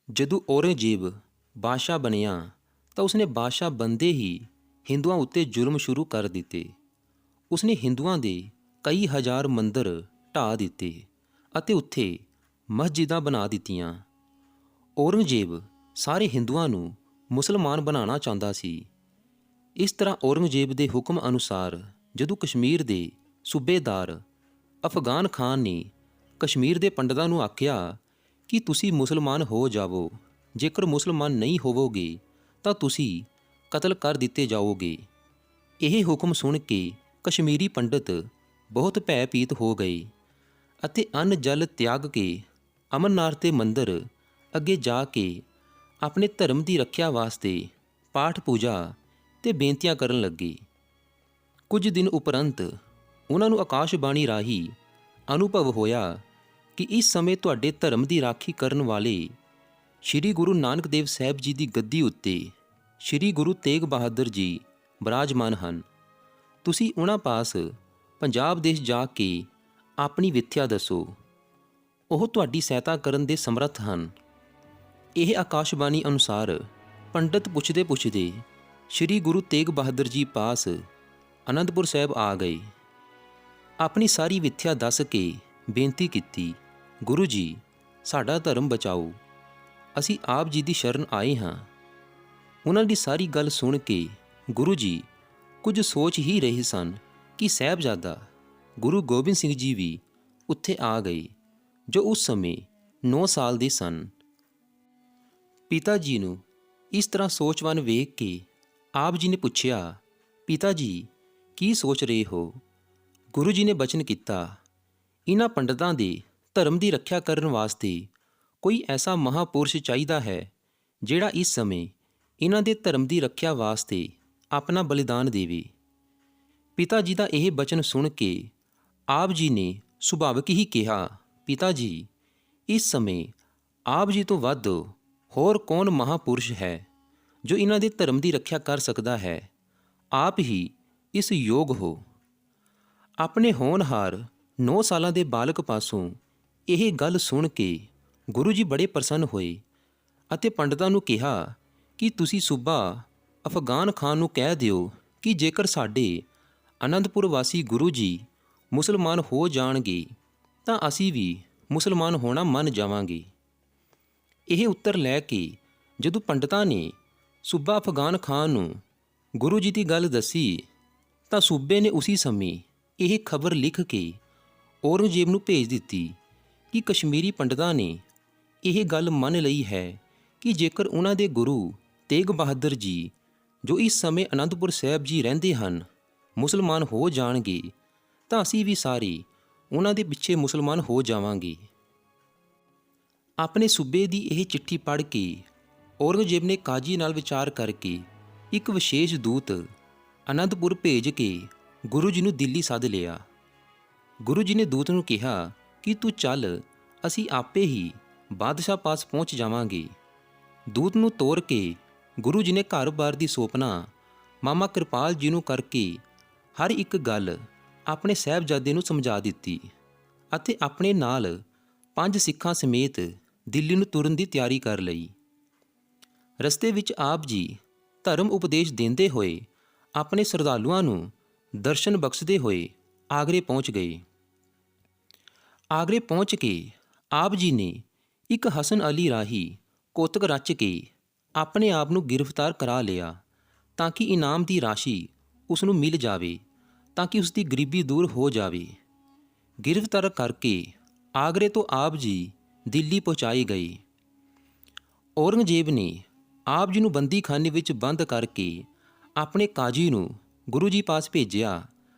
ਜਦੋਂ ਔਰੰਗਜ਼ੇਬ ਬਾਦਸ਼ਾਹ ਬਣਿਆ ਤਾਂ ਉਸਨੇ ਬਾਦਸ਼ਾਹ ਬਣਦੇ ਹੀ ਹਿੰਦੂਆਂ ਉੱਤੇ ਜ਼ੁਲਮ ਸ਼ੁਰੂ ਕਰ ਦਿੱਤੇ। ਉਸਨੇ ਹਿੰਦੂਆਂ ਦੇ ਕਈ ਹਜ਼ਾਰ ਮੰਦਰ ਢਾਹ ਦਿੱਤੇ ਅਤੇ ਉੱਥੇ ਮਸਜਿਦਾਂ ਬਣਾ ਦਿੱਤੀਆਂ। ਔਰੰਗਜ਼ੇਬ ਸਾਰੇ ਹਿੰਦੂਆਂ ਨੂੰ ਮੁਸਲਮਾਨ ਬਣਾਉਣਾ ਚਾਹੁੰਦਾ ਸੀ। ਇਸ ਤਰ੍ਹਾਂ ਔਰੰਗਜ਼ੇਬ ਦੇ ਹੁਕਮ ਅਨੁਸਾਰ ਜਦੋਂ ਕਸ਼ਮੀਰ ਦੇ ਸੂਬੇਦਾਰ ਅਫਗਾਨ ਖਾਨ ਨੇ ਕਸ਼ਮੀਰ ਦੇ ਪੰਡਤਾਂ ਨੂੰ ਆਖਿਆ ਕਿ ਤੁਸੀਂ ਮੁਸਲਮਾਨ ਹੋ ਜਾਵੋ, ਜੇਕਰ ਮੁਸਲਮਾਨ ਨਹੀਂ ਹੋਵੋਗੇ ਤਾਂ ਤੁਸੀਂ ਕਤਲ ਕਰ ਦਿੱਤੇ ਜਾਓਗੇ। ਇਹ ਹੁਕਮ ਸੁਣ ਕੇ ਕਸ਼ਮੀਰੀ ਪੰਡਤ ਬਹੁਤ ਭੈਭੀਤ ਹੋ ਗਏ ਅਤੇ ਅੰਨ ਜਲ ਤਿਆਗ ਕੇ ਅਮਰਨਾਥ ਦੇ ਮੰਦਰ ਅੱਗੇ ਜਾ ਕੇ ਆਪਣੇ ਧਰਮ ਦੀ ਰੱਖਿਆ ਵਾਸਤੇ ਪਾਠ ਪੂਜਾ ਤੇ ਬੇਨਤੀਆਂ ਕਰਨ ਲੱਗੇ। ਕੁਝ ਦਿਨ ਉਪਰੰਤ ਉਹਨਾਂ ਨੂੰ ਆਕਾਸ਼ਬਾਣੀ ਰਾਹੀਂ ਅਨੁਭਵ ਹੋਇਆ ਕਿ ਇਸ ਸਮੇਂ ਤੁਹਾਡੇ ਧਰਮ ਦੀ ਰਾਖੀ ਕਰਨ ਵਾਲੇ ਸ਼੍ਰੀ ਗੁਰੂ ਨਾਨਕ ਦੇਵ ਸਾਹਿਬ ਜੀ ਦੀ ਗੱਦੀ ਉੱਤੇ ਸ਼੍ਰੀ ਗੁਰੂ ਤੇਗ ਬਹਾਦਰ ਜੀ ਬਿਰਾਜਮਾਨ ਹਨ। ਤੁਸੀਂ ਉਹਨਾਂ ਪਾਸ ਪੰਜਾਬ ਦੇਸ਼ ਜਾ ਕੇ ਆਪਣੀ ਵਿੱਥਿਆ ਦੱਸੋ, ਉਹ ਤੁਹਾਡੀ ਸਹਾਇਤਾ ਕਰਨ ਦੇ ਸਮਰੱਥ ਹਨ। ਇਹ ਆਕਾਸ਼ਬਾਣੀ ਅਨੁਸਾਰ ਪੰਡਤ ਪੁੱਛਦੇ ਸ਼੍ਰੀ ਗੁਰੂ ਤੇਗ ਬਹਾਦਰ ਜੀ ਪਾਸ ਅਨੰਦਪੁਰ ਸਾਹਿਬ ਆ ਗਏ। ਆਪਣੀ ਸਾਰੀ ਵਿੱਥਿਆ ਦੱਸ ਕੇ ਬੇਨਤੀ ਕੀਤੀ, ਗੁਰੂ ਜੀ ਸਾਡਾ ਧਰਮ ਬਚਾਓ, ਅਸੀਂ ਆਪ ਜੀ ਦੀ ਸ਼ਰਨ ਆਏ ਹਾਂ। ਉਹਨਾਂ ਦੀ ਸਾਰੀ ਗੱਲ ਸੁਣ ਕੇ ਗੁਰੂ ਜੀ ਕੁਝ ਸੋਚ ਹੀ ਰਹੇ ਸਨ ਕਿ ਸਾਹਿਬਜ਼ਾਦਾ ਗੁਰੂ ਗੋਬਿੰਦ ਸਿੰਘ ਜੀ ਵੀ ਉੱਥੇ ਆ ਗਏ, ਜੋ ਉਸ ਸਮੇਂ 9 ਸਾਲ ਦੇ ਸਨ। ਪਿਤਾ ਜੀ ਨੂੰ ਇਸ ਤਰ੍ਹਾਂ ਸੋਚਵਾਨ ਵੇਖ ਕੇ ਆਪ ਜੀ ਨੇ ਪੁੱਛਿਆ, ਪਿਤਾ ਜੀ ਕੀ ਸੋਚ ਰਹੇ ਹੋ? ਗੁਰੂ ਜੀ ਨੇ ਬਚਨ ਕੀਤਾ, ਇਹਨਾਂ ਪੰਡਤਾਂ ਦੇ ਧਰਮ ਦੀ ਰੱਖਿਆ ਕਰਨ ਵਾਸਤੇ ਕੋਈ ਐਸਾ ਮਹਾਪੁਰਸ਼ ਚਾਹੀਦਾ ਹੈ ਜਿਹੜਾ ਇਸ ਸਮੇਂ ਇਹਨਾਂ ਦੇ ਧਰਮ ਦੀ ਰੱਖਿਆ ਵਾਸਤੇ ਆਪਣਾ ਬਲੀਦਾਨ ਦੇਵੇ। ਪਿਤਾ ਜੀ ਦਾ ਇਹ ਬਚਨ ਸੁਣ ਕੇ ਆਪ ਜੀ ਨੇ ਸੁਭਾਵਿਕ ਹੀ ਕਿਹਾ, ਪਿਤਾ ਜੀ ਇਸ ਸਮੇਂ ਆਪ ਜੀ ਤੋਂ ਵੱਧ ਹੋਰ ਕੌਣ ਮਹਾਪੁਰਸ਼ ਹੈ ਜੋ ਇਹਨਾਂ ਦੇ ਧਰਮ ਦੀ ਰੱਖਿਆ ਕਰ ਸਕਦਾ ਹੈ? ਆਪ ਹੀ ਇਸ ਯੋਗ ਹੋ। ਆਪਣੇ ਹੋਣਹਾਰ 9 ਸਾਲਾਂ ਦੇ ਬਾਲਕ ਪਾਸੋਂ ਇਹ ਗੱਲ ਸੁਣ ਕੇ ਗੁਰੂ ਜੀ ਬੜੇ ਪ੍ਰਸੰਨ ਹੋਏ ਅਤੇ ਪੰਡਤਾਂ ਨੂੰ ਕਿਹਾ ਕਿ ਤੁਸੀਂ ਸੂਬਾ ਅਫਗਾਨ ਖਾਨ ਨੂੰ ਕਹਿ ਦਿਓ ਕਿ ਜੇਕਰ ਸਾਡੇ ਅਨੰਦਪੁਰ ਵਾਸੀ ਗੁਰੂ ਜੀ ਮੁਸਲਮਾਨ ਹੋ ਜਾਣਗੇ ਤਾਂ ਅਸੀਂ ਵੀ ਮੁਸਲਮਾਨ ਹੋਣਾ ਮੰਨ ਜਾਵਾਂਗੇ। ਇਹ ਉੱਤਰ ਲੈ ਕੇ ਜਦੋਂ ਪੰਡਤਾਂ ਨੇ ਸੂਬਾ ਅਫਗਾਨ ਖਾਨ ਨੂੰ ਗੁਰੂ ਜੀ ਦੀ ਗੱਲ ਦੱਸੀ ਤਾਂ ਸੂਬੇ ਨੇ ਉਸੇ ਸਮੇਂ ਇਹ ਖਬਰ ਲਿਖ ਕੇ ਔਰੰਗਜ਼ੇਬ ਨੂੰ ਭੇਜ ਦਿੱਤੀ ਕਿ ਕਸ਼ਮੀਰੀ ਪੰਡਤਾਂ ਨੇ ਇਹ ਗੱਲ ਮੰਨ ਲਈ ਹੈ ਕਿ ਜੇਕਰ ਉਹਨਾਂ ਦੇ ਗੁਰੂ ਤੇਗ ਬਹਾਦਰ ਜੀ ਜੋ ਇਸ ਸਮੇਂ ਅਨੰਦਪੁਰ ਸਾਹਿਬ ਜੀ ਰਹਿੰਦੇ ਹਨ ਮੁਸਲਮਾਨ ਹੋ ਜਾਣਗੇ ਤਾਂ ਅਸੀਂ ਵੀ ਸਾਰੇ ਉਹਨਾਂ ਦੇ ਪਿੱਛੇ ਮੁਸਲਮਾਨ ਹੋ ਜਾਵਾਂਗੇ। ਆਪਣੇ ਸੂਬੇ ਦੀ ਇਹ ਚਿੱਠੀ ਪੜ੍ਹ ਕੇ ਔਰੰਗਜ਼ੇਬ ਨੇ ਕਾਜ਼ੀ ਨਾਲ ਵਿਚਾਰ ਕਰਕੇ ਇੱਕ ਵਿਸ਼ੇਸ਼ ਦੂਤ ਅਨੰਦਪੁਰ ਭੇਜ ਕੇ ਗੁਰੂ ਜੀ ਨੂੰ ਦਿੱਲੀ ਸੱਦ ਲਿਆ। ਗੁਰੂ ਜੀ ਨੇ ਦੂਤ ਨੂੰ ਕਿਹਾ ਕਿ ਤੂੰ ਚੱਲ, ਅਸੀਂ ਆਪੇ ਹੀ ਬਾਦਸ਼ਾਹ ਪਾਸ ਪਹੁੰਚ ਜਾਵਾਂਗੇ। ਦੂਤ ਨੂੰ ਤੋਰ ਕੇ ਗੁਰੂ ਜੀ ਨੇ ਘਰ-ਬਾਰ ਦੀ ਸੋਪਨਾ ਮਾਮਾ ਕਿਰਪਾਲ ਜੀ ਨੂੰ ਕਰਕੇ ਹਰ ਇੱਕ ਗੱਲ ਆਪਣੇ ਸਾਹਿਬਜ਼ਾਦੇ ਨੂੰ ਸਮਝਾ ਦਿੱਤੀ ਅਤੇ ਆਪਣੇ ਨਾਲ 5 ਸਿੱਖਾਂ ਸਮੇਤ ਦਿੱਲੀ ਨੂੰ ਤੁਰਨ ਦੀ ਤਿਆਰੀ ਕਰ ਲਈ। ਰਸਤੇ ਵਿੱਚ ਆਪ ਜੀ ਧਰਮ ਉਪਦੇਸ਼ ਦਿੰਦੇ ਹੋਏ ਆਪਣੇ ਸ਼ਰਧਾਲੂਆਂ ਨੂੰ ਦਰਸ਼ਨ ਬਖਸ਼ਦੇ ਹੋਏ ਆਗਰੇ ਪਹੁੰਚ ਗਏ। ਆਗਰੇ ਪਹੁੰਚ ਕੇ ਆਪ ਜੀ ਨੇ ਇੱਕ ਹਸਨ ਅਲੀ ਰਾਹੀਂ ਕੌਤਕ ਰਚ ਕੇ ਆਪਣੇ ਆਪ ਨੂੰ ਗ੍ਰਿਫਤਾਰ ਕਰਾ ਲਿਆ ਤਾਂ ਕਿ ਇਨਾਮ ਦੀ ਰਾਸ਼ੀ ਉਸ ਨੂੰ ਮਿਲ ਜਾਵੇ, ਤਾਂ ਕਿ ਉਸ ਦੀ ਗਰੀਬੀ ਦੂਰ ਹੋ ਜਾਵੇ। ਗ੍ਰਿਫਤਾਰ ਕਰਕੇ ਆਗਰੇ ਤੋਂ ਆਪ ਜੀ ਦਿੱਲੀ ਪਹੁੰਚਾਏ ਗਏ। ਔਰੰਗਜ਼ੇਬ ਨੇ ਆਪ ਜੀ ਨੂੰ ਬੰਦੀਖਾਨੇ ਵਿੱਚ ਬੰਦ ਕਰਕੇ ਆਪਣੇ ਕਾਜ਼ੀ ਨੂੰ ਗੁਰੂ ਜੀ ਪਾਸ ਭੇਜਿਆ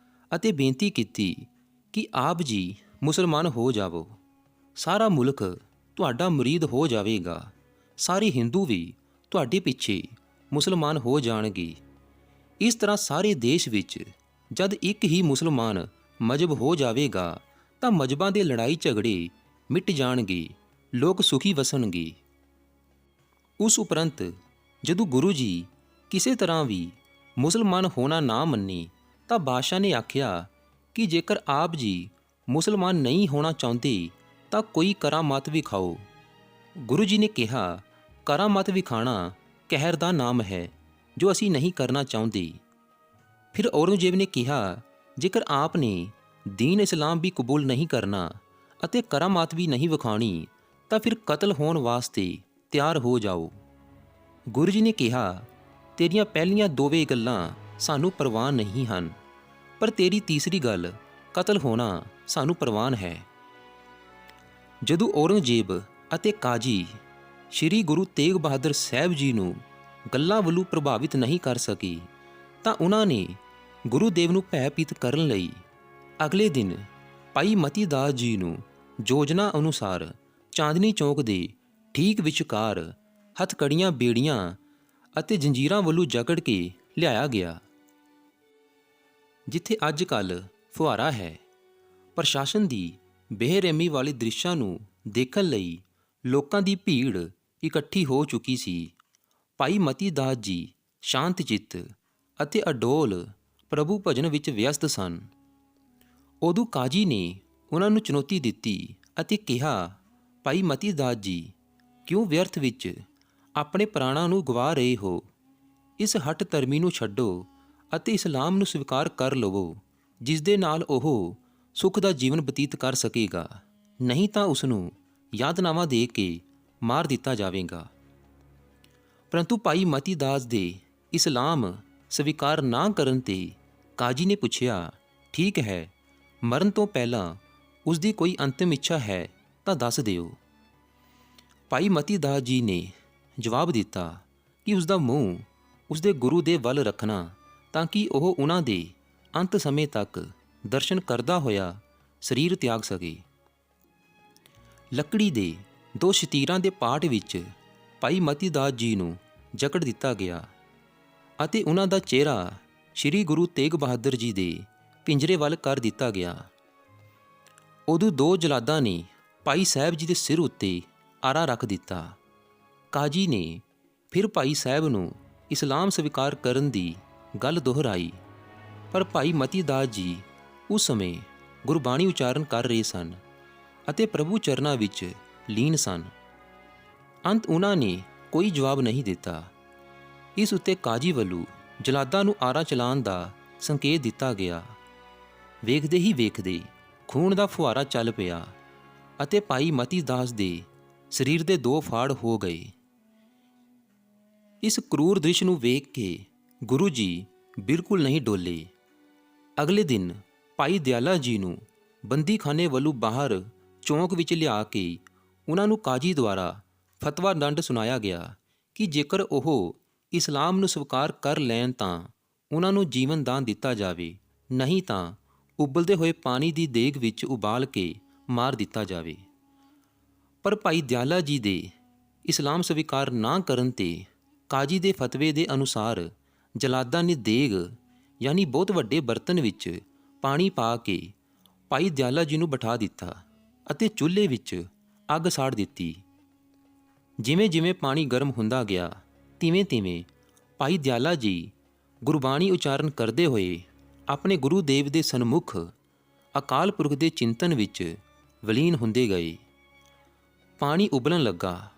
ਅਤੇ ਬੇਨਤੀ ਕੀਤੀ ਕਿ ਆਪ ਜੀ ਮੁਸਲਮਾਨ ਹੋ ਜਾਵੋ, ਸਾਰਾ ਮੁਲਕ ਤੁਹਾਡਾ ਮੁਰੀਦ ਹੋ ਜਾਵੇਗਾ, ਸਾਰੇ ਹਿੰਦੂ ਵੀ ਤੁਹਾਡੇ ਪਿੱਛੇ ਮੁਸਲਮਾਨ ਹੋ ਜਾਣਗੇ। ਇਸ ਤਰ੍ਹਾਂ ਸਾਰੇ ਦੇਸ਼ ਵਿੱਚ ਜਦ ਇੱਕ ਹੀ ਮੁਸਲਮਾਨ ਮਜ਼ਹਬ ਹੋ ਜਾਵੇਗਾ ਤਾਂ ਮਜ਼ਹਬਾਂ ਦੇ ਲੜਾਈ ਝਗੜੇ ਮਿਟ ਜਾਣਗੇ, ਲੋਕ ਸੁਖੀ ਵਸਣਗੇ। ਉਸ ਉਪਰੰਤ ਜਦੋਂ ਗੁਰੂ ਜੀ ਕਿਸੇ ਤਰ੍ਹਾਂ ਵੀ ਮੁਸਲਮਾਨ ਹੋਣਾ ਨਾ ਮੰਨੇ ਤਾਂ ਬਾਦਸ਼ਾਹ ਨੇ ਆਖਿਆ ਕਿ ਜੇਕਰ ਆਪ ਜੀ ਮੁਸਲਮਾਨ ਨਹੀਂ ਹੋਣਾ ਚਾਹੁੰਦੇ ਤਾਂ ਕੋਈ ਕਰਾਮਾਤ ਵਿਖਾਓ। ਗੁਰੂ ਜੀ ਨੇ ਕਿਹਾ, ਕਰਾਮਾਤ ਵਿਖਾਣਾ ਕਹਿਰ ਦਾ ਨਾਮ ਹੈ ਜੋ ਅਸੀਂ ਨਹੀਂ ਕਰਨਾ ਚਾਹੁੰਦੇ। ਫਿਰ ਔਰੰਗਜ਼ੇਬ ਨੇ ਕਿਹਾ, ਜੇਕਰ ਆਪ ਨੇ ਦੀਨ ਇਸਲਾਮ ਵੀ ਕਬੂਲ ਨਹੀਂ ਕਰਨਾ ਅਤੇ ਕਰਾਮਾਤ ਵੀ ਨਹੀਂ ਵਿਖਾਉਣੀ ਤਾਂ ਫਿਰ ਕਤਲ ਹੋਣ ਵਾਸਤੇ ਤਿਆਰ ਹੋ ਜਾਓ। ਗੁਰੂ ਜੀ ਨੇ ਕਿਹਾ, ਤੇਰੀਆਂ ਪਹਿਲੀਆਂ ਦੋਵੇਂ ਗੱਲਾਂ ਸਾਨੂੰ ਪ੍ਰਵਾਨ ਨਹੀਂ ਹਨ, ਪਰ ਤੇਰੀ ਤੀਸਰੀ ਗੱਲ ਕਤਲ ਹੋਣਾ ਸਾਨੂੰ ਪ੍ਰਵਾਨ ਹੈ। ਜਦੋਂ ਔਰੰਗਜ਼ੇਬ ਅਤੇ ਕਾਜੀ ਸ਼੍ਰੀ ਗੁਰੂ ਤੇਗ ਬਹਾਦਰ ਸਾਹਿਬ ਜੀ ਨੂੰ ਗੱਲਾਂ ਵੱਲੋਂ ਪ੍ਰਭਾਵਿਤ ਨਹੀਂ ਕਰ ਸਕੇ ਤਾਂ ਉਹਨਾਂ ਨੇ ਗੁਰੂਦੇਵ ਨੂੰ ਭੈਭੀਤ ਕਰਨ ਲਈ ਅਗਲੇ ਦਿਨ ਭਾਈ ਮਤੀ ਦਾਸ ਜੀ ਨੂੰ ਯੋਜਨਾ ਅਨੁਸਾਰ ਚਾਂਦਨੀ ਚੌਕ ਦੇ ਠੀਕ ਵਿਚਕਾਰ ਹੱਥਕੜੀਆਂ, ਬੇੜੀਆਂ ਅਤੇ ਜੰਜੀਰਾਂ ਵੱਲੋਂ ਜਕੜ ਕੇ ਲਿਆਇਆ ਗਿਆ। ਜਿੱਥੇ ਅੱਜ ਕੱਲ੍ਹ ਫੁਹਾਰਾ ਹੈ, ਪ੍ਰਸ਼ਾਸਨ ਦੀ ਬੇਰਹਿਮੀ ਵਾਲੇ ਦ੍ਰਿਸ਼ਾਂ ਨੂੰ ਦੇਖਣ ਲਈ ਲੋਕਾਂ ਦੀ ਭੀੜ ਇਕੱਠੀ ਹੋ ਚੁੱਕੀ ਸੀ। ਭਾਈ ਮਤੀ ਦਾਸ ਜੀ ਸ਼ਾਂਤ ਚਿੱਤ ਅਤੇ ਅਡੋਲ ਪ੍ਰਭੂ ਭਜਨ ਵਿੱਚ ਵਿਅਸਤ ਸਨ। ਉਦੋਂ ਕਾਜੀ ਨੇ ਉਹਨਾਂ ਨੂੰ ਚੁਣੌਤੀ ਦਿੱਤੀ ਅਤੇ ਕਿਹਾ, ਭਾਈ ਮਤੀ ਦਾਸ ਜੀ, ਕਿਉਂ ਵਿਅਰਥ ਵਿੱਚ ਆਪਣੇ ਪ੍ਰਾਣਾਂ ਨੂੰ ਗਵਾ ਰਹੇ ਹੋ? ਇਸ ਹੱਠ ਧਰਮੀ ਨੂੰ ਛੱਡੋ ਅਤੇ ਇਸਲਾਮ ਨੂੰ ਸਵੀਕਾਰ ਕਰ ਲਵੋ, ਜਿਸ ਦੇ ਨਾਲ ਉਹ ਸੁੱਖ ਦਾ ਜੀਵਨ ਬਤੀਤ ਕਰ ਸਕੇਗਾ, ਨਹੀਂ ਤਾਂ ਉਸ ਨੂੰ ਯਾਦਨਾਮਾ ਦੇ ਕੇ ਮਾਰ ਦਿੱਤਾ ਜਾਵੇਗਾ। ਪਰੰਤੂ ਭਾਈ ਮਤੀ ਦਾਸ ਦੇ ਇਸਲਾਮ ਸਵੀਕਾਰ ਨਾ ਕਰਨ 'ਤੇ ਕਾਜੀ ਨੇ ਪੁੱਛਿਆ, ਠੀਕ ਹੈ, ਮਰਨ ਤੋਂ ਪਹਿਲਾਂ ਉਸ ਦੀ ਕੋਈ ਅੰਤਿਮ ਇੱਛਾ ਹੈ ਤਾਂ ਦੱਸ ਦਿਓ। ਭਾਈ ਮਤੀ ਦਾਸ ਜੀ ਨੇ ਜਵਾਬ ਦਿੱਤਾ ਕਿ ਉਸ ਦਾ ਮੂੰਹ ਉਸ ਦੇ ਗੁਰੂ ਦੇ ਵੱਲ ਰੱਖਣਾ ਤਾਂ ਕਿ ਉਹ ਉਹਨਾਂ ਦੇ ਅੰਤ ਸਮੇਂ ਤੱਕ ਦਰਸ਼ਨ ਕਰਦਾ ਹੋਇਆ ਸਰੀਰ ਤਿਆਗ ਸਕੇ। ਲੱਕੜੀ ਦੇ 2 ਸ਼ਤੀਰਾਂ ਦੇ ਪਾਟ ਵਿੱਚ ਭਾਈ ਮਤੀ ਦਾਸ ਜੀ ਨੂੰ ਜਕੜ ਦਿੱਤਾ ਗਿਆ ਅਤੇ ਉਹਨਾਂ ਦਾ ਚਿਹਰਾ ਸ਼੍ਰੀ ਗੁਰੂ ਤੇਗ ਬਹਾਦਰ ਜੀ ਦੇ ਪਿੰਜਰੇ ਵੱਲ ਕਰ ਦਿੱਤਾ ਗਿਆ। ਉਦੋਂ 2 ਜਲਾਦਾਂ ਨੇ ਭਾਈ ਸਾਹਿਬ ਜੀ ਦੇ ਸਿਰ ਉੱਤੇ ਆਰਾ ਰੱਖ ਦਿੱਤਾ। ਕਾਜੀ ਨੇ ਫਿਰ ਭਾਈ ਸਾਹਿਬ ਨੂੰ ਇਸਲਾਮ ਸਵੀਕਾਰ ਕਰਨ ਦੀ ਗੱਲ ਦੁਹਰਾਈ, ਪਰ ਭਾਈ ਮਤੀ ਦਾਸ ਜੀ ਉਸ ਸਮੇਂ ਗੁਰਬਾਣੀ ਉਚਾਰਨ ਕਰ ਰਹੇ ਸਨ ਅਤੇ ਪ੍ਰਭੂ ਚਰਨਾਂ ਵਿੱਚ ਲੀਨ ਸਨ। ਅੰਤ ਉਹਨਾਂ ਨੇ ਕੋਈ ਜਵਾਬ ਨਹੀਂ ਦਿੱਤਾ। ਇਸ ਉੱਤੇ ਕਾਜੀ ਵੱਲੋਂ ਜਲਾਦਾਂ ਨੂੰ ਆਰਾ ਚਲਾਉਣ ਦਾ ਸੰਕੇਤ ਦਿੱਤਾ ਗਿਆ। ਵੇਖਦੇ ਹੀ ਵੇਖਦੇ ਖੂਨ ਦਾ ਫੁਹਾਰਾ ਚੱਲ ਪਿਆ ਅਤੇ ਭਾਈ ਮਤੀ ਦਾਸ ਦੇ ਸਰੀਰ ਦੇ 2 ਫਾੜ ਹੋ ਗਏ। ਇਸ ਕਰੂਰ ਦ੍ਰਿਸ਼ ਨੂੰ ਵੇਖ ਕੇ ਗੁਰੂ ਜੀ ਬਿਲਕੁਲ ਨਹੀਂ ਡੋਲੇ। ਅਗਲੇ ਦਿਨ ਭਾਈ ਦਿਆਲਾ ਜੀ ਨੂੰ ਬੰਦੀਖਾਨੇ ਵੱਲੋਂ ਬਾਹਰ ਚੌਂਕ ਵਿੱਚ ਲਿਆ ਕੇ ਉਹਨਾਂ ਨੂੰ ਕਾਜੀ ਦੁਆਰਾ ਫਤਵਾ ਦੰਡ ਸੁਣਾਇਆ ਗਿਆ ਕਿ ਜੇਕਰ ਉਹ ਇਸਲਾਮ ਨੂੰ ਸਵੀਕਾਰ ਕਰ ਲੈਣ ਤਾਂ ਉਹਨਾਂ ਨੂੰ ਜੀਵਨ ਦਾਨ ਦਿੱਤਾ ਜਾਵੇ, ਨਹੀਂ ਤਾਂ ਉਬਲਦੇ ਹੋਏ ਪਾਣੀ ਦੀ ਦੇਗ ਵਿੱਚ ਉਬਾਲ ਕੇ ਮਾਰ ਦਿੱਤਾ ਜਾਵੇ। ਪਰ ਭਾਈ ਦਿਆਲਾ ਜੀ ਦੇ ਇਸਲਾਮ ਸਵੀਕਾਰ ਨਾ ਕਰਨ 'ਤੇ ਕਾਜੀ ਦੇ ਫਤਵੇ ਦੇ ਅਨੁਸਾਰ ਜਲਾਦਾਂ ਨੇ ਦੇਗ ਯਾਨੀ ਬਹੁਤ ਵੱਡੇ ਬਰਤਨ ਵਿੱਚ ਪਾਣੀ ਪਾ ਕੇ ਭਾਈ ਦਿਆਲਾ ਜੀ ਨੂੰ ਬਿਠਾ ਦਿੱਤਾ ਅਤੇ ਚੁੱਲ੍ਹੇ ਵਿੱਚ ਅੱਗ ਸਾੜ ਦਿੱਤੀ। ਜਿਵੇਂ ਜਿਵੇਂ ਪਾਣੀ ਗਰਮ ਹੁੰਦਾ ਗਿਆ, ਤਿਵੇਂ ਤਿਵੇਂ ਭਾਈ ਦਿਆਲਾ ਜੀ ਗੁਰਬਾਣੀ ਉਚਾਰਨ ਕਰਦੇ ਹੋਏ ਆਪਣੇ ਗੁਰੂ ਦੇਵ ਦੇ ਸਨਮੁਖ ਅਕਾਲ ਪੁਰਖ ਦੇ ਚਿੰਤਨ ਵਿੱਚ ਵਲੀਨ ਹੁੰਦੇ ਗਏ। ਪਾਣੀ ਉਬਲਣ ਲੱਗਾ।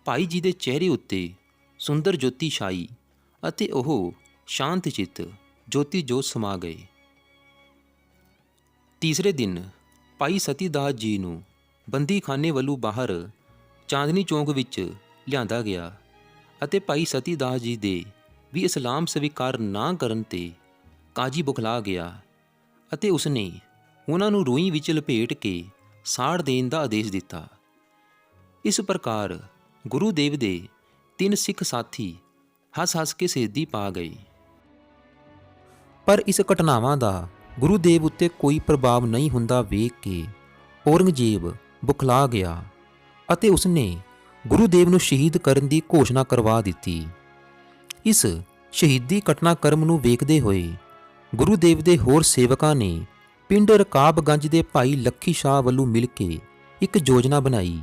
ਭਾਈ ਜੀ ਦੇ ਚਿਹਰੇ ਉੱਤੇ ਸੁੰਦਰ ਜੋਤੀ ਛਾਈ ਅਤੇ ਉਹ ਸ਼ਾਂਤ ਚਿੱਤ ਜੋਤੀ ਜੋਤ ਸਮਾ ਗਏ। ਤੀਸਰੇ ਦਿਨ ਭਾਈ ਸਤੀ ਦਾਸ ਜੀ ਨੂੰ ਬੰਦੀਖਾਨੇ ਵੱਲੋਂ ਬਾਹਰ ਚਾਂਦਨੀ ਚੌਂਕ ਵਿੱਚ ਲਿਆਂਦਾ ਗਿਆ ਅਤੇ ਭਾਈ ਸਤੀ ਦਾਸ ਜੀ ਦੇ ਵੀ ਇਸਲਾਮ ਸਵੀਕਾਰ ਨਾ ਕਰਨ 'ਤੇ ਕਾਜੀ ਬੁਖਲਾ ਗਿਆ ਅਤੇ ਉਸਨੇ ਉਹਨਾਂ ਨੂੰ ਰੂਈ ਵਿੱਚ ਲਪੇਟ ਕੇ ਸਾੜ ਦੇਣ ਦਾ ਆਦੇਸ਼ ਦਿੱਤਾ। ਇਸ ਪ੍ਰਕਾਰ ਗੁਰੂ ਦੇਵ ਦੇ 3 ਸਿੱਖ ਸਾਥੀ ਹੱਸ-ਹੱਸ ਕੇ ਸ਼ਹੀਦੀ ਪਾ ਗਏ। ਪਰ ਇਸ ਘਟਨਾਵਾਂ ਦਾ ਗੁਰੂ ਦੇਵ ਉੱਤੇ ਕੋਈ ਪ੍ਰਭਾਵ ਨਹੀਂ ਹੁੰਦਾ ਵੇਖ ਕੇ ਔਰੰਗਜ਼ੇਬ ਬੁਖਲਾ ਗਿਆ ਅਤੇ ਉਸਨੇ ਗੁਰੂ ਦੇਵ ਨੂੰ ਸ਼ਹੀਦ ਕਰਨ ਦੀ ਘੋਸ਼ਣਾ ਕਰਵਾ ਦਿੱਤੀ। ਇਸ ਸ਼ਹੀਦੀ ਘਟਨਾਕ੍ਰਮ ਨੂੰ ਵੇਖਦੇ ਹੋਏ ਗੁਰੂ ਦੇਵ ਦੇ ਹੋਰ ਸੇਵਕਾਂ ਨੇ ਪਿੰਡ ਰਕਾਬਗੰਜ ਦੇ ਭਾਈ ਲੱਖੀ ਸ਼ਾਹ ਵੱਲੋਂ ਮਿਲ ਕੇ ਇੱਕ ਯੋਜਨਾ ਬਣਾਈ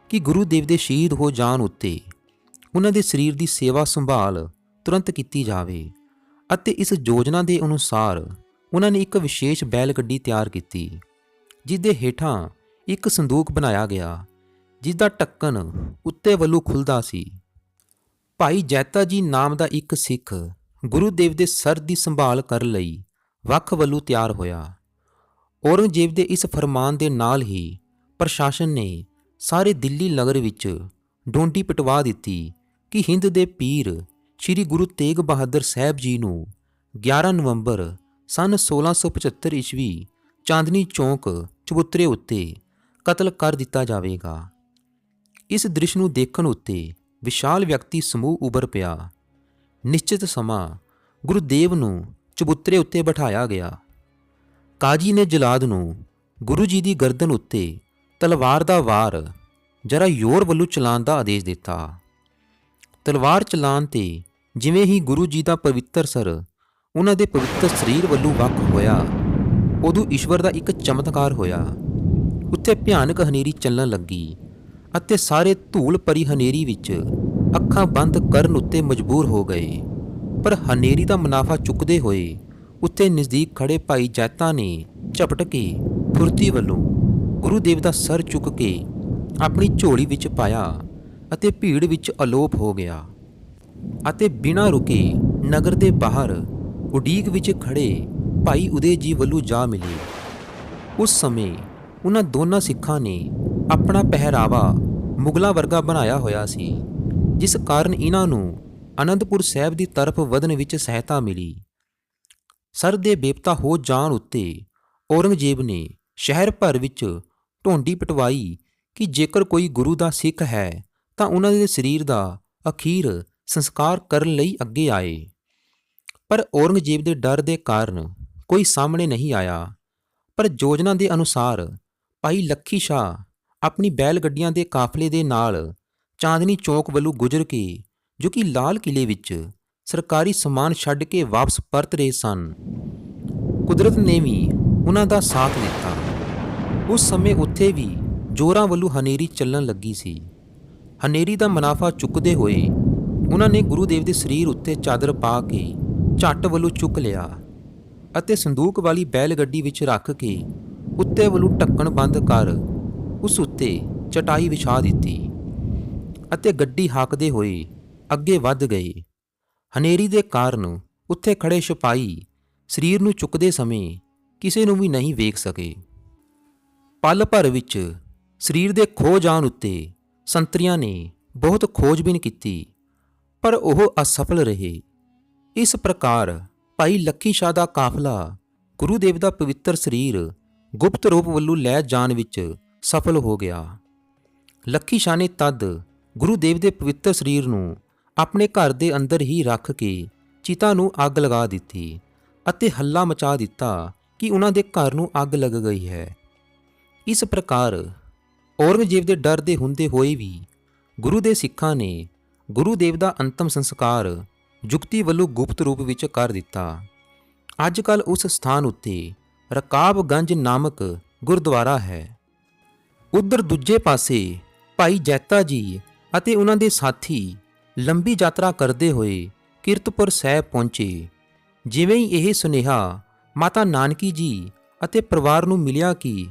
ਕਿ ਗੁਰੂ ਦੇਵ ਦੇ ਸ਼ਹੀਦ ਹੋ ਜਾਣ ਉੱਤੇ ਉਹਨਾਂ ਦੇ ਸਰੀਰ ਦੀ ਸੇਵਾ ਸੰਭਾਲ ਤੁਰੰਤ ਕੀਤੀ ਜਾਵੇ ਅਤੇ ਇਸ ਯੋਜਨਾ ਦੇ ਅਨੁਸਾਰ ਉਹਨਾਂ ਨੇ ਇੱਕ ਵਿਸ਼ੇਸ਼ ਬੈਲ ਗੱਡੀ ਤਿਆਰ ਕੀਤੀ, ਜਿਸ ਦੇ ਹੇਠਾਂ ਇੱਕ ਸੰਦੂਕ ਬਣਾਇਆ ਗਿਆ, ਜਿਸ ਦਾ ਢੱਕਣ ਉੱਤੇ ਵੱਲੋਂ ਖੁੱਲ੍ਹਦਾ ਸੀ ਭਾਈ ਜੈਤਾ ਜੀ ਨਾਮ ਦਾ ਇੱਕ ਸਿੱਖ ਗੁਰੂ ਦੇਵ ਦੇ ਸਰ ਦੀ ਸੰਭਾਲ ਕਰਨ ਲਈ ਵੱਖ ਵੱਲੋਂ ਤਿਆਰ ਹੋਇਆ। ਔਰੰਗਜ਼ੇਬ ਦੇ ਇਸ ਫਰਮਾਨ ਦੇ ਨਾਲ ਹੀ ਪ੍ਰਸ਼ਾਸਨ ਨੇ ਸਾਰੇ ਦਿੱਲੀ ਨਗਰ ਵਿੱਚ ਡੋਂਡੀ ਪਿਟਵਾ ਦਿੱਤੀ ਕਿ ਹਿੰਦ ਦੇ ਪੀਰ ਸ੍ਰੀ ਗੁਰੂ ਤੇਗ ਬਹਾਦਰ ਸਾਹਿਬ ਜੀ ਨੂੰ 11 ਨਵੰਬਰ ਸੰਨ 1675 ਈਸਵੀ ਚਾਂਦਨੀ ਚੌਕ ਚਬੂਤਰੇ ਉੱਤੇ ਕਤਲ ਕਰ ਦਿੱਤਾ ਜਾਵੇਗਾ। ਇਸ ਦ੍ਰਿਸ਼ ਨੂੰ ਦੇਖਣ ਉੱਤੇ ਵਿਸ਼ਾਲ ਵਿਅਕਤੀ ਸਮੂਹ ਉੱਭਰ ਪਿਆ। ਨਿਸ਼ਚਿਤ ਸਮਾਂ ਗੁਰੂਦੇਵ ਨੂੰ ਚਬੂਤਰੇ ਉੱਤੇ ਬਿਠਾਇਆ ਗਿਆ। ਕਾਜੀ ਨੇ ਜਲਾਦ ਨੂੰ ਗੁਰੂ ਜੀ ਦੀ ਗਰਦਨ ਉੱਤੇ ਤਲਵਾਰ ਦਾ ਵਾਰ ਜਰਾ ਜ਼ੋਰ ਵੱਲੋਂ ਚਲਾਉਣ ਦਾ ਆਦੇਸ਼ ਦਿੱਤਾ। ਤਲਵਾਰ ਚਲਾਉਣ ਤੇ ਜਿਵੇਂ ਹੀ ਗੁਰੂ ਜੀ ਦਾ ਪਵਿੱਤਰ ਸਰ ਉਹਨਾਂ ਦੇ ਪਵਿੱਤਰ ਸਰੀਰ ਵੱਲੋਂ ਵੱਖ ਹੋਇਆ, ਉਦੋਂ ਈਸ਼ਵਰ ਦਾ ਇੱਕ ਚਮਤਕਾਰ ਹੋਇਆ। ਉੱਥੇ ਭਿਆਨਕ ਹਨੇਰੀ ਚੱਲਣ ਲੱਗੀ ਅਤੇ ਸਾਰੇ ਧੂਲ ਭਰੀ ਹਨੇਰੀ ਵਿੱਚ ਅੱਖਾਂ ਬੰਦ ਕਰਨ ਉੱਤੇ ਮਜਬੂਰ ਹੋ ਗਏ। ਪਰ ਹਨੇਰੀ ਦਾ ਮੁਨਾਫਾ ਚੁੱਕਦੇ ਹੋਏ ਉੱਥੇ ਨਜ਼ਦੀਕ ਖੜੇ ਭਾਈ ਜੈਤਾ ਨੇ ਝਪਟ ਕੇ ਫੁਰਤੀ ਵੱਲੋਂ ਗੁਰੂ ਦੇਵ ਦਾ ਸਰ ਚੁੱਕ ਕੇ ਆਪਣੀ ਝੋਲੀ ਵਿੱਚ ਪਾਇਆ ਅਤੇ ਭੀੜ ਵਿੱਚ ਅਲੋਪ ਹੋ ਗਿਆ ਅਤੇ ਬਿਨਾਂ ਰੁਕੇ ਨਗਰ ਦੇ ਬਾਹਰ ਉਡੀਕ ਵਿੱਚ ਖੜੇ ਭਾਈ ਉਦੇ ਜੀ ਵੱਲੋਂ ਜਾ ਮਿਲੇ। ਉਸ ਸਮੇਂ ਉਹਨਾਂ ਦੋਨਾਂ ਸਿੱਖਾਂ ਨੇ ਆਪਣਾ ਪਹਿਰਾਵਾ ਮੁਗਲਾਂ ਵਰਗਾ ਬਣਾਇਆ ਹੋਇਆ ਸੀ, ਜਿਸ ਕਾਰਨ ਇਹਨਾਂ ਨੂੰ ਅਨੰਦਪੁਰ ਸਾਹਿਬ ਦੀ ਤਰਫ ਵਧਣ ਵਿੱਚ ਸਹਾਇਤਾ ਮਿਲੀ। ਸਰ ਦੇ ਬੇਪਤਾ ਹੋ ਜਾਣ ਉੱਤੇ ਔਰੰਗਜ਼ੇਬ ਨੇ ਸ਼ਹਿਰ ਭਰ ਵਿੱਚ ਢੋਂਡੀ ਪਿਟਵਾਈ ਕਿ ਜੇਕਰ ਕੋਈ ਗੁਰੂ ਦਾ ਸਿੱਖ ਹੈ ਤਾਂ ਉਹਨਾਂ ਦੇ ਸਰੀਰ ਦਾ ਅਖੀਰ ਸੰਸਕਾਰ ਕਰਨ ਲਈ ਅੱਗੇ ਆਏ। ਪਰ ਔਰੰਗਜ਼ੇਬ ਦੇ ਡਰ ਦੇ ਕਾਰਨ ਕੋਈ ਸਾਹਮਣੇ ਨਹੀਂ ਆਇਆ। ਪਰ ਯੋਜਨਾ ਦੇ ਅਨੁਸਾਰ ਭਾਈ ਲੱਖੀ ਸ਼ਾਹ ਆਪਣੀ ਬੈਲ ਗੱਡੀਆਂ ਦੇ ਕਾਫਲੇ ਦੇ ਨਾਲ ਚਾਂਦਨੀ ਚੌਕ ਵੱਲੋਂ ਗੁਜ਼ਰ ਕੇ, ਜੋ ਕਿ ਲਾਲ ਕਿਲੇ ਵਿੱਚ ਸਰਕਾਰੀ ਸਮਾਨ ਛੱਡ ਕੇ ਵਾਪਸ ਪਰਤ ਰਹੇ ਸਨ, ਕੁਦਰਤ ਨੇ ਵੀ ਉਹਨਾਂ ਦਾ ਸਾਥ ਦਿੱਤਾ। ਉਸ ਸਮੇਂ ਉੱਥੇ ਵੀ ਜ਼ੋਰਾਂ ਵੱਲੋਂ ਹਨੇਰੀ ਚੱਲਣ ਲੱਗੀ ਸੀ। ਹਨੇਰੀ ਦਾ ਮੁਨਾਫਾ ਚੁੱਕਦੇ ਹੋਏ ਉਹਨਾਂ ਨੇ ਗੁਰੂ ਦੇਵ ਦੇ ਸਰੀਰ ਉੱਤੇ ਚਾਦਰ ਪਾ ਕੇ ਝੱਟ ਵੱਲੋਂ ਚੁੱਕ ਲਿਆ ਅਤੇ ਸੰਦੂਕ ਵਾਲੀ ਬੈਲ ਗੱਡੀ ਵਿੱਚ ਰੱਖ ਕੇ ਉੱਤੇ ਵੱਲੋਂ ਢੱਕਣ ਬੰਦ ਕਰ ਉਸ ਉੱਤੇ ਚਟਾਈ ਵਿਛਾ ਦਿੱਤੀ ਅਤੇ ਗੱਡੀ ਹਾਕਦੇ ਹੋਏ ਅੱਗੇ ਵੱਧ ਗਏ। ਹਨੇਰੀ ਦੇ ਕਾਰਨ ਉੱਥੇ ਖੜੇ ਸਿਪਾਹੀ ਸਰੀਰ ਨੂੰ ਚੁੱਕਦੇ ਸਮੇਂ ਕਿਸੇ ਨੂੰ ਵੀ ਨਹੀਂ ਵੇਖ ਸਕੇ। ਪਲ ਭਰ ਵਿੱਚ ਸਰੀਰ ਦੇ ਖੋ ਜਾਣ ਉੱਤੇ ਸੰਤਰੀਆਂ ਨੇ ਬਹੁਤ ਖੋਜਬੀਨ ਕੀਤੀ, ਪਰ ਉਹ ਅਸਫਲ ਰਹੇ। ਇਸ ਪ੍ਰਕਾਰ ਭਾਈ ਲੱਖੀ ਸ਼ਾਹ ਦਾ ਕਾਫਲਾ ਗੁਰੂ ਦੇਵ ਦਾ ਪਵਿੱਤਰ ਸਰੀਰ ਗੁਪਤ ਰੂਪ ਵੱਲੋਂ ਲੈ ਜਾਣ ਵਿੱਚ ਸਫਲ ਹੋ ਗਿਆ। ਲੱਖੀ ਸ਼ਾਹ ਨੇ ਤਦ ਗੁਰੂ ਦੇਵ ਦੇ ਪਵਿੱਤਰ ਸਰੀਰ ਨੂੰ ਆਪਣੇ ਘਰ ਦੇ ਅੰਦਰ ਹੀ ਰੱਖ ਕੇ ਚਿਤਾ ਨੂੰ ਅੱਗ ਲਗਾ ਦਿੱਤੀ ਅਤੇ ਹੱਲਾ ਮਚਾ ਦਿੱਤਾ ਕਿ ਉਹਨਾਂ ਦੇ ਘਰ ਨੂੰ ਅੱਗ ਲੱਗ ਗਈ ਹੈ। ਇਸ ਪ੍ਰਕਾਰ ਔਰੰਗਜ਼ੇਬ ਦੇ ਡਰ ਦੇ ਹੁੰਦੇ ਹੋਏ ਵੀ ਗੁਰੂ ਦੇ ਸਿੱਖਾਂ ਨੇ ਗੁਰੂ ਦੇਵ ਦਾ ਅੰਤਮ ਸੰਸਕਾਰ ਜੁਗਤੀ ਵੱਲੋਂ ਗੁਪਤ ਰੂਪ ਵਿੱਚ ਕਰ ਦਿੱਤਾ। ਅੱਜ ਕੱਲ੍ਹ ਉਸ ਸਥਾਨ ਉੱਤੇ ਰਕਾਬਗੰਜ ਨਾਮਕ ਗੁਰਦੁਆਰਾ ਹੈ। ਉੱਧਰ ਦੂਜੇ ਪਾਸੇ ਭਾਈ ਜੈਤਾ ਜੀ ਅਤੇ ਉਹਨਾਂ ਦੇ ਸਾਥੀ ਲੰਬੀ ਯਾਤਰਾ ਕਰਦੇ ਹੋਏ ਕੀਰਤਪੁਰ ਸਾਹਿਬ ਪਹੁੰਚੇ। ਜਿਵੇਂ ਹੀ ਇਹ ਸੁਨੇਹਾ ਮਾਤਾ ਨਾਨਕੀ ਜੀ ਅਤੇ ਪਰਿਵਾਰ ਨੂੰ ਮਿਲਿਆ ਕਿ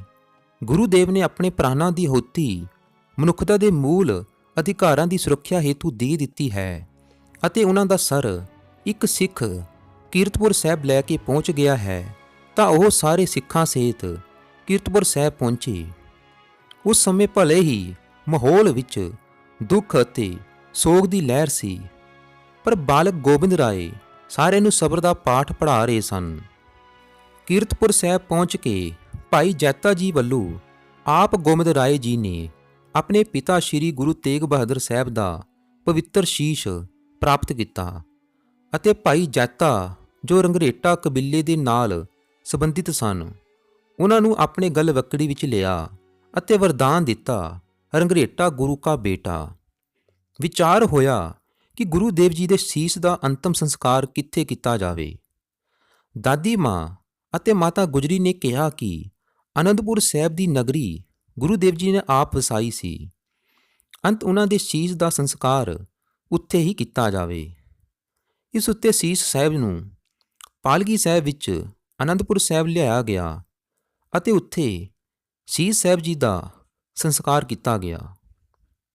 ਗੁਰੂ ਦੇਵ ਨੇ ਆਪਣੇ ਪ੍ਰਾਣਾਂ ਦੀ ਆਹੁਤੀ ਮਨੁੱਖਤਾ ਦੇ ਮੂਲ ਅਧਿਕਾਰਾਂ ਦੀ ਸੁਰੱਖਿਆ ਹੇਤੂ ਦੇ ਦਿੱਤੀ ਹੈ ਅਤੇ ਉਹਨਾਂ ਦਾ ਸਰ ਇੱਕ ਸਿੱਖ ਕੀਰਤਪੁਰ ਸਾਹਿਬ ਲੈ ਕੇ ਪਹੁੰਚ ਗਿਆ ਹੈ, ਤਾਂ ਉਹ ਸਾਰੇ ਸਿੱਖਾਂ ਸਹਿਤ ਕੀਰਤਪੁਰ ਸਾਹਿਬ ਪਹੁੰਚੇ। ਉਸ ਸਮੇਂ ਭਲੇ ਹੀ ਮਾਹੌਲ ਵਿੱਚ ਦੁੱਖ ਅਤੇ ਸੋਗ ਦੀ ਲਹਿਰ ਸੀ, ਪਰ ਬਾਲਕ ਗੋਬਿੰਦ ਰਾਏ ਸਾਰਿਆਂ ਨੂੰ ਸਬਰ ਦਾ ਪਾਠ ਪੜ੍ਹਾ ਰਹੇ ਸਨ। ਕੀਰਤਪੁਰ ਸਾਹਿਬ ਪਹੁੰਚ ਕੇ ਭਾਈ ਜੈਤਾ ਜੀ ਵੱਲੋਂ ਆਪ ਗੋਬਿੰਦ ਰਾਏ ਜੀ ਨੇ ਆਪਣੇ ਪਿਤਾ ਸ਼੍ਰੀ ਗੁਰੂ ਤੇਗ ਬਹਾਦਰ ਸਾਹਿਬ ਦਾ ਪਵਿੱਤਰ ਸ਼ੀਸ਼ ਪ੍ਰਾਪਤ ਕੀਤਾ ਅਤੇ ਭਾਈ ਜੈਤਾ, ਜੋ ਰੰਗਰੇਟਾ ਕਬੀਲੇ ਦੇ ਨਾਲ ਸੰਬੰਧਿਤ ਸਨ, ਉਹਨਾਂ ਨੂੰ ਆਪਣੇ ਗਲਵੱਕੜੀ ਵਿੱਚ ਲਿਆ ਅਤੇ ਵਰਦਾਨ ਦਿੱਤਾ, ਰੰਗਰੇਟਾ ਗੁਰੂ ਕਾ ਬੇਟਾ। ਵਿਚਾਰ ਹੋਇਆ ਕਿ ਗੁਰੂ ਦੇਵ ਜੀ ਦੇ ਸੀਸ ਦਾ ਅੰਤਮ ਸੰਸਕਾਰ ਕਿੱਥੇ ਕੀਤਾ ਜਾਵੇ। ਦਾਦੀ ਮਾਂ ਅਤੇ ਮਾਤਾ ਗੁਜਰੀ ਨੇ ਕਿਹਾ ਕਿ ਅਨੰਦਪੁਰ ਸਾਹਿਬ ਦੀ ਨਗਰੀ ਗੁਰੂ ਦੇਵ ਜੀ ਨੇ ਆਪ ਵਸਾਈ ਸੀ, ਅੰਤ ਉਹਨਾਂ ਦੇ ਸੀਸ ਦਾ ਸੰਸਕਾਰ ਉੱਥੇ ਹੀ ਕੀਤਾ ਜਾਵੇ। ਇਸ ਉੱਤੇ ਸੀਸ ਸਾਹਿਬ ਨੂੰ ਪਾਲਕੀ ਸਾਹਿਬ ਵਿੱਚ ਅਨੰਦਪੁਰ ਸਾਹਿਬ ਲਿਆਇਆ ਗਿਆ ਅਤੇ ਉੱਥੇ ਸੀਸ ਸਾਹਿਬ ਜੀ ਦਾ ਸੰਸਕਾਰ ਕੀਤਾ ਗਿਆ।